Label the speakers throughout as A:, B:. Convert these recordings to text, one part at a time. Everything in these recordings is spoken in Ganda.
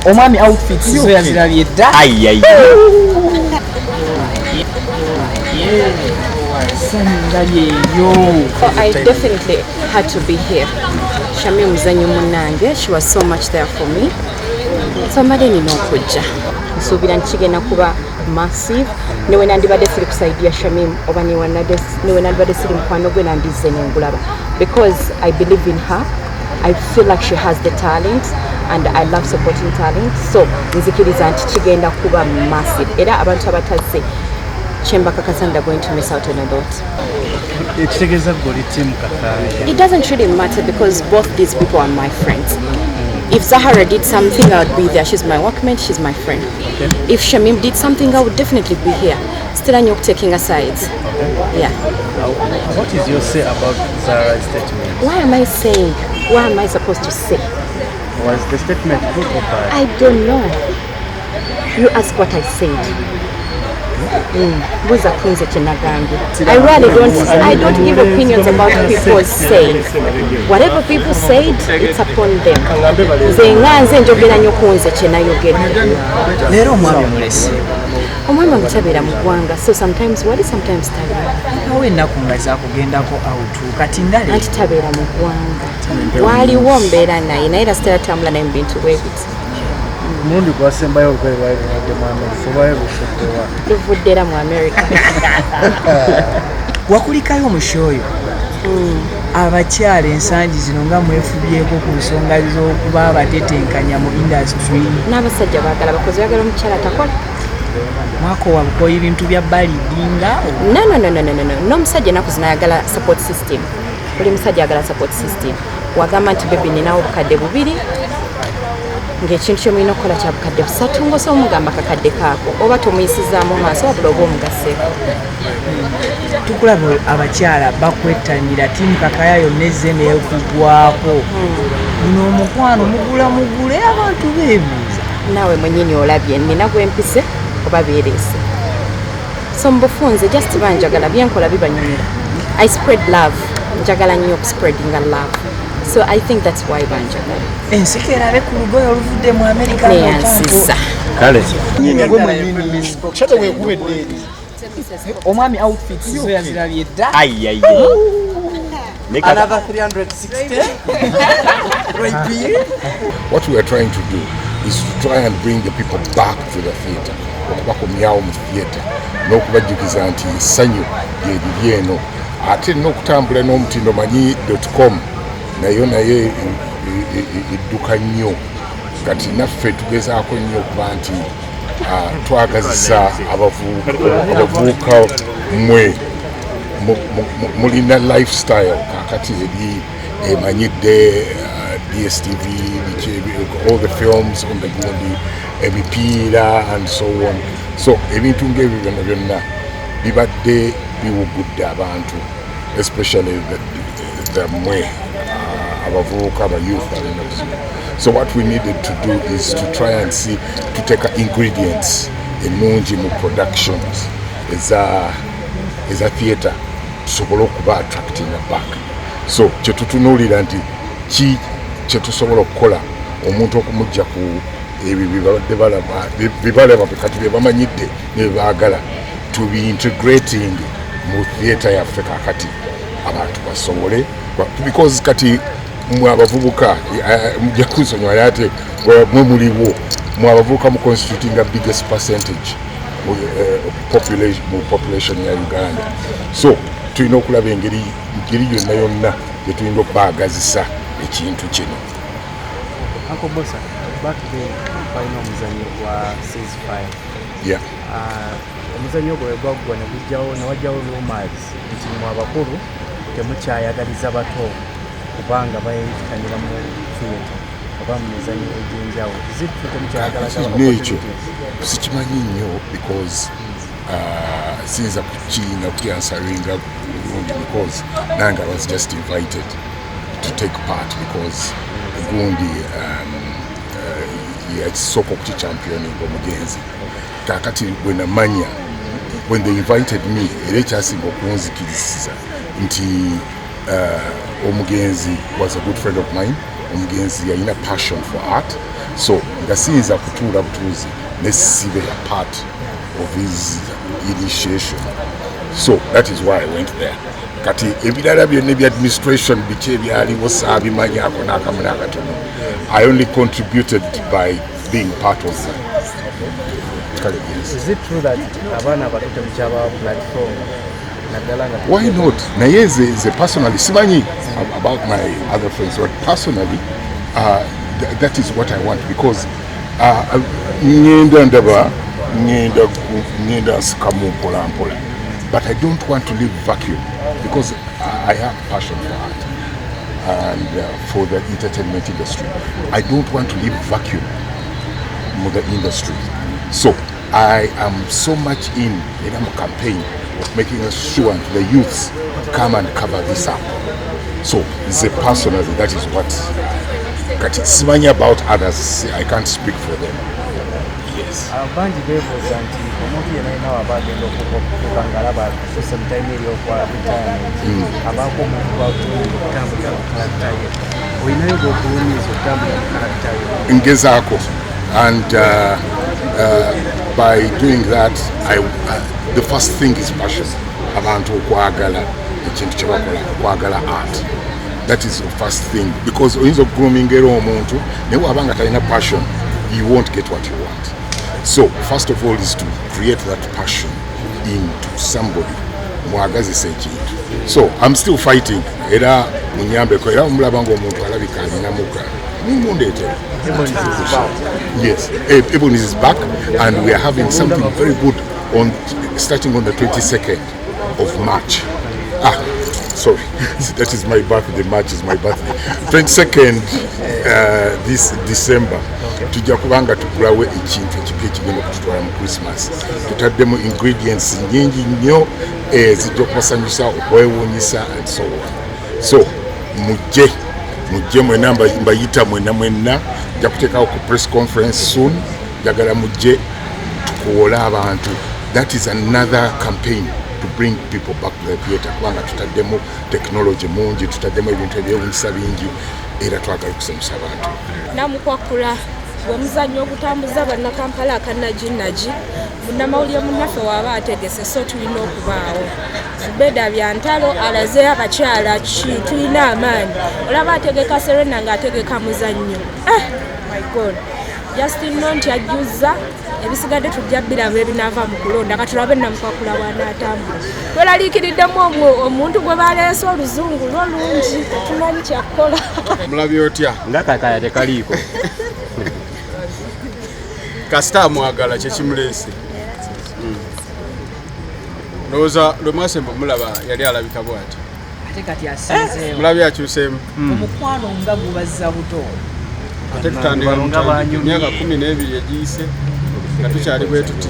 A: Omwami outfits zo yazirabye dda.
B: Ayi.
C: I definitely had to be here. Shamim muzanyo munange, she was so much there for me. So mbadde nina okujja. Nsuubira nkigenda kuba massive. Newe nandibadde siri kusaidia Shamim oba newe nandibadde siri mukwano gwe nandizze nengulaba. Because I believe in her. I feel like she has the talent and I love supporting talent. So nzikiriza nti kigenda kuba massive. Era abantu abatazze Chemba Kakasanda going to miss out on a lot. It doesn't really matter because both these people are my friends. If Zahara did something, I would be there. She's my workmate, she's my friend. Okay. If Shamim did something, I would definitely be here. Still Anyok taking a side. Okay. Yeah.
D: What is your say about Zahara's statement?
C: Why am I saying? What am I supposed to say?
D: Was the statement good or bad?
C: I don't know. You ask what I said. I don't give opinions about people saying. Whatever people said, it's upon them. Omwami mutabira mu ggwanga, so sometimes wali sometimes tabira.
A: Awe ennaku nga zakugendako out kati ndale.
C: Anti tabira mu ggwanga. Waliwo mbeera naye naye era sitera tambula naye mu bintu bwe biti.
D: Mundi kwasembayo olugwe lwalibadde mu Amerika obayo lufuddewa?
C: Luvuddera mu Amerika.
A: Wakulikayo omushoyo. Abakyala ensangi zino nga mwefubyeko ku nsonga z'okuba abatetenkanya mu industry.
C: N'abasajja baagala bakozi bagala omukyala takola.
A: Mwako wabukoye ebintu bya balidinga?
C: No. N'omusajja ennaku zino ayagala support system. Buli musajja ayagala support system. Wagamba nti bebi ninawo obukadde bubiri. Ng'ekintu kye mulina okukola kya bukadde busatu ng'osa omugamba kakadde kaako oba tomuyisizaamu maaso wabula oba omugaseeko.
A: Tukulaba abakyala bakwettanira tiimu Kakaya yonna ezze neekugwako. Guno omukwano mugule abantu beebuuza.
C: Naawe mwennyini olabye nina gwempise oba beereese. So mu bufunze just banjagala byenkola bibanyumira. I spread love. Njagala nnyo spreading love. So I think that's why banjagala.
A: Ensekera be ku lugoye oluvudde mu Amerika
C: neyansisa.
B: Kale.
A: Chato weekubedde. Omwami outfits zo yazirabye dda.
B: Ayi.
A: Another 360. Right here.
E: What we are trying to do is to try and bring the people back to the theatre. Okubakomyawo mu theatre n'okubajjukiza nti essanyu lyeriri eno ate n'okutambula n'omutindo manyi.com naye idduka nnyo kati naffe tugezaako nnyo okuba nti twagazisa abavubuka mmwe mulina lifestyle kakati eri emanyidde DSTV, all the films on the Gundi, emipiira and so on. So ebintu ng'ebyo byonna bibadde biwugudde abantu, especially the mwe abavubuka youth. So what we needed to do is to try and see to take ingredients ennungi mu productions eza theatre tusobole okuba attracting back. So kyetutunuulira nti ki kyetusobola okukola omuntu okumujja ku ebyo bibalaba kati bye bamanyidde ne baagala to be integrating mu theatre yaffe kakati abantu basobole because kati mwe abavubuka mujja kunsonyiwa ate mwe muliwo mwe abavubuka mu constituting a biggest percentage population ya Uganda. So tulina okulaba engeri yonna gyetulina okubaagazisa ekintu kino.
D: Uncle Bosa, back to the final muzanyo wa Seas 5.
E: Yeah.
D: Omuzanyo gwe gwagwa ne gujjawo ne wajjawo rumors nti mu abakulu temukyayagaliza bato kubanga bayeyikanira mu theatre oba mu mizanyo egy'enjawulo.
E: N'ekyo sikimanyi nnyo because sinza kukiina kukyansalinga bulungi because nange I was just invited to take part because gundi yakisooka okukichampioning omugenzi kakati bwe namanya when they invited me era ekyasinga okunzikiriza nti omugenzi was a good friend of mine. Omugenzi yalina passion for art, so nga siyinza kutuula butuuzi ne sibe a part of his initiation. So that is why I went there. Kati ebirala byonna ebya administration biki ebyaliwo saabimanyako n'akamu n'akatono. I only contributed by being part of that.
D: Is it true that abaana abato temukyaba platform?
E: Why not? Naye ze personally simanyi about my other friends, but personally that is what I want, because ngenda ndaba ngenda nsikamu mpola mpola, but I don't want to live vacuum, because I have passion for art and for the entertainment industry. I don't want to live vacuum in the industry. So I am so much in a campaign of making sure the youths come and cover this up. So personally, that is what simanyi about others. I can't speak for them. Yes.
D: Abangi bebuuza nti omuntu yenna alina wabagenda okubangalaba sometime eri okwa retirement abaako omuntu bwatambulira mu karakita ye, olinayo gw'okulumiza okutambulira mu karakita ye?
E: Ngezaako, and by doing that the first thing is passion. Abantu okwagala ekintu kye bakola, okwagala art. That is the first thing, because oyinza okugroomingira omuntu naye bw'aba nga talina passion, you won't get what you want. So first of all is to create that passion into somebody mwagazisa ekintu. So I'm still fighting, era munyambeko, era omulaba ng'omuntu alabika alinamuka mumundeetera. Yes, Ebony is back, and we are having something very good starting on the 22nd of March. Sorry, that is my birthday. March is my birthday. 22nd this December. Tujja kubanga tugulawo ekintu ekipya ekigenda okututwala mu Christmas. Tutaddemu ingredients nyingi nnyo ezijja okubasanyusa, okwewuunyisa and so on. So mujje mwena, mbayita mwenna, nja kuteekawo ku press conference soon. Njagala mujje tukuwoole abantu. That is another campaign to bring people back to the theatre, kubanga tutaddemu technology mungi, tutaddemu ebintu ebyewuunyisa bingi, era twagala kusanyusa abantu.
B: Namukwakula omuzannyo ogutambuza bannakampala akannaginagi munnamawulire munnaffe waaba ategese, so tulina okubaawo. Byantalo alaze abakyala tulina amaanyi. Olaba ategeka Serena ng'ategeka muzannyo. My God. Just know nti ajjuza ebisigadde tujja biraba ebinaava mu kulonda, katulabe Namukwakula bw'anaatambula. Twelaliikiriddemu omuntu gwe baleese oluzungu lwolungi, tetumanyi kyakkola.
F: Mulabye otya?
D: Nga Kakaya tekaliiko.
F: Kasita amwagala kye kimuleese. Ndowooza lwe mwasemba mulaba yali alabika bw'ati.
A: Ate kati asinzeewo.
F: Mulabye akyuseemu.
A: Omukwano nga gubazza buto.
F: Ate tutandika myaka 12 egiyise nga tukyali bwe tuti.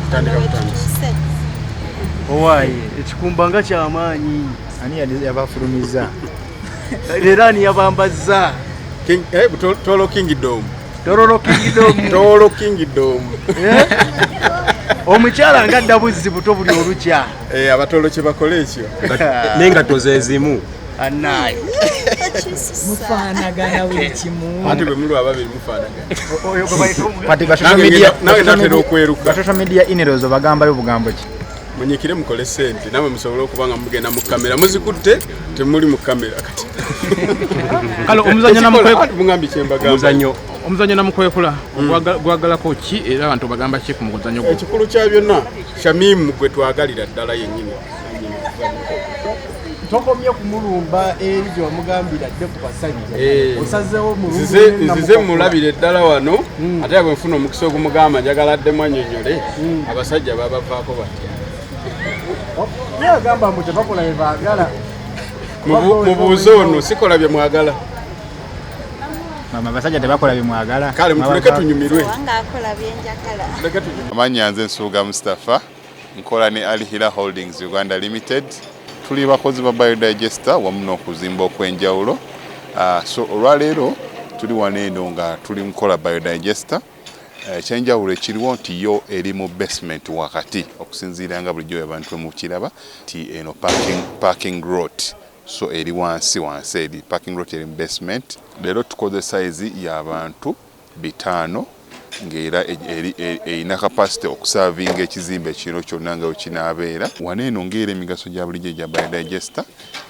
F: Tutandika butandisi.
D: Owaaye ekikumba nga kyamaanyi.
G: Ani yabafulumiza?
D: Era ani yabambazza?
F: Tolo Kingdom.
D: Tolo Kingdom. Omukyala nga adda buzzi buto buli olukya.
F: Abatolo kye bakola ekyo.
G: N'engatto ze zimu.
D: Anaayi.
A: Mufaanagana buli kimu.
F: Ate bwe muli ababiri mufaanagana.
D: Oyo gwe bayita
G: Kati ba social media,
F: nawe natera okweruka.
G: social media inerozo bagambayo bugambo ki?
F: Munyikire mukole sente namwe musobole okubanga mugenda mu kamera muzikutte temuli mu kamera kati.
H: Kale omuzannyo namukwekula.
F: Mungambi kyembagamba.
H: Omuzannyo namukwekula gwagalako ki era abantu bagamba ki ku muzannyo gwo?
F: Ekikulu kya byonna Shamim gwe twagalira ddala yennyini.
D: tokomye kumulumba eri gy'omugambira dde ku basajja. Osazeewo mulumba.
F: Nzize mulabire ddala wano ate bwe nfuna omukisa ogumugamba njagala ddemu annyonnyole abasajja babavaako batya.
D: Yagamba mbu tebakola bye baagala.
F: Mubuuze ono sikola bye mwagala.
G: Mama basajja tebakola bye mwagala.
F: Kale mutuleke tunyumirwe.
I: Amannya nze Nsuuga Mustafa, nkola ne Alihira Holdings Uganda Limited. Tuli bakozi ba biodigester wamu n'okuzimba okw'enjawulo. So olwaleero tuli wano eno nga tuli nkola biodigester. Ekyenjawulo ekiriwo nti yo eri mu basement wakati okusinziira nga bulijjo abantu mu kiraba ti eno parking lot. So eri wansi eri parking lot eri mu basement. Leero tukoze size y'abantu 5 ng'era erina kapasite okusavinga ekizimbe kino kyonna nga wekinaabeera. Wano eno ng'era emigaso gya bulijjo gya biodigester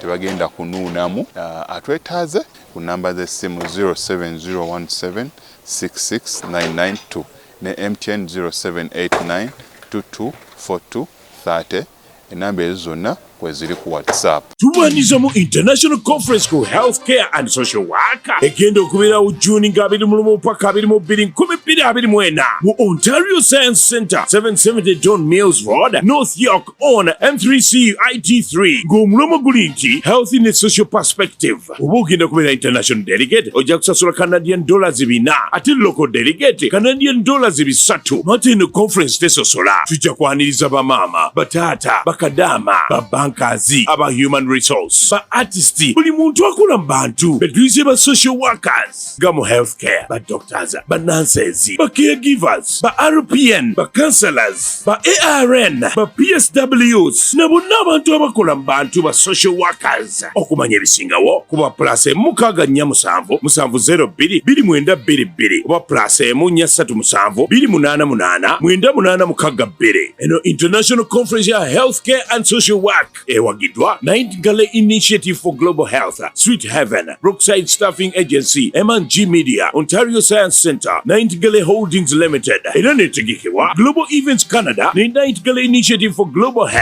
I: tebagenda kunuunamu. Atwetaaze ku namba z'essimu 07017669992 ne MTN 0789224230. Enamba ezo zonna kweziri ku WhatsApp.
J: Tuwandiza mu International Conference ku Healthcare and Social Worker egenda okubeerawo June 21 paka 22 mu Ontario Science Centre 770 John Mills Road, North York on M3C IT3. Ng'omulomo guli nti Health in a Social Perspective. Oba ogenda kubeera international delegate ojja kusasula Canadian dollars 4 ate local delegate Canadian dollars 3. Mate eno conference tesosola. Tujja kwaniriza bamaama, bataata, bakadama, babankazi, aba human resource, ba artisti, buli muntu akola mu bantu, betuyise ba social workers, nga mu healthcare, ba doctors, ba nurses, ba caregivers, ba RPN, ba counselors, ba ARN, ba PSWs, na bonna abantu abakola mu bantu ba social workers. Okumanya ebisingawo kuba plus 647-702-2922 oba plus 1-377-288-9862. Eno International Conference ya Healthcare and Social Work ewagidwa Nightingale Initiative for Global Health, Sweet Heaven, Brookside Staffing Agency, M&G Media, Ontario Science Centre, Nightingale Holdings Limited. Era netegekebwa Global Events Canada ne Nightingale Initiative for Global Health.